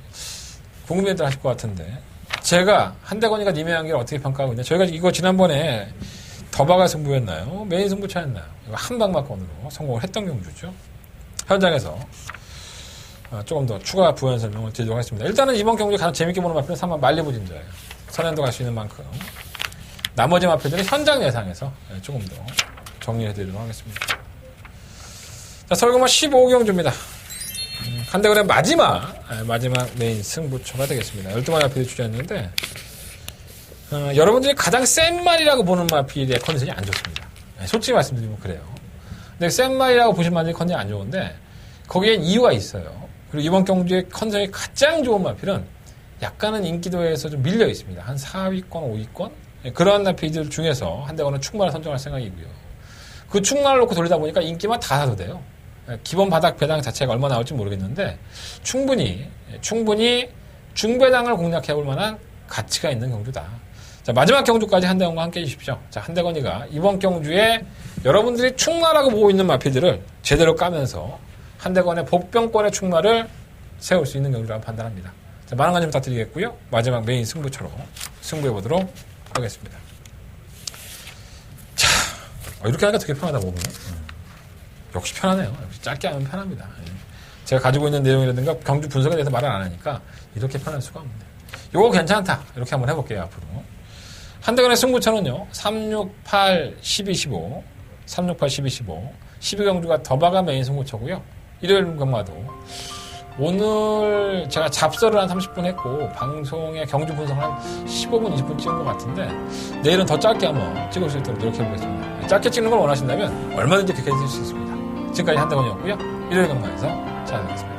궁금해들 하실 것 같은데 제가 한대건이가 님의 향기를 어떻게 평가하고 있냐. 저희가 이거 지난번에 더바가 승부였나요? 메인 승부차였나요? 이거 한방막건으로 성공을 했던 경주죠. 현장에서 조금 더 추가 부연 설명을 드리도록 하겠습니다. 일단은 이번 경주에 가장 재밌게 보는 마필은 3번 말리부진저예요. 선행도 갈 수 있는 만큼 나머지 마필들은 현장 예상에서 조금 더 정리해 드리도록 하겠습니다. 자, 설금화 15경주입니다. 한대건의 마지막 메인 승부처가 되겠습니다. 12마리 마필이 주저했는데 여러분들이 가장 센 말이라고 보는 마필의 컨디션이 안 좋습니다. 솔직히 말씀드리면 그래요. 근데 센 말이라고 보신 마필의 컨디션이 안 좋은데 거기엔 이유가 있어요. 그리고 이번 경주의 컨디션이 가장 좋은 마필은 약간은 인기도에서 좀 밀려 있습니다. 한 4위권, 5위권? 그런 마필들 중에서 한대건은 충마를 선정할 생각이고요. 그 충마를 놓고 돌리다 보니까 인기만 다 사도 돼요. 기본 바닥 배당 자체가 얼마 나올지 모르겠는데 충분히 중배당을 공략해 볼 만한 가치가 있는 경주다. 자, 마지막 경주까지 한대건과 함께 해주십시오. 자, 한대건이가 이번 경주에 여러분들이 충마라고 보고 있는 마필들을 제대로 까면서 한대건의 복병권의 충마를 세울 수 있는 경주라고 판단합니다. 자, 많은 관심 부탁드리겠고요. 마지막 메인 승부처로 승부해보도록 하겠습니다. 자, 이렇게 하니까 되게 편하다, 보면. 역시 편하네요. 역시 짧게 하면 편합니다. 제가 가지고 있는 내용이라든가 경주 분석에 대해서 말을 안 하니까 이렇게 편할 수가 없네요. 요거 괜찮다. 이렇게 한번 해볼게요, 앞으로. 한대건의 승부처는요, 368, 12, 15, 368, 12, 15, 12경주가 더바가 메인 승부처고요. 일요일 경마도 오늘 제가 잡설을 한 30분 했고 방송에 경주 분석을 한 15분, 20분 찍은 것 같은데 내일은 더 짧게 한번 찍을 수 있도록 노력해보겠습니다. 짧게 찍는 걸 원하신다면 얼마든지 그렇게 해주실 수 있습니다. 지금까지 한대건이었고요. 일요일 경마에서 찾아뵙겠습니다.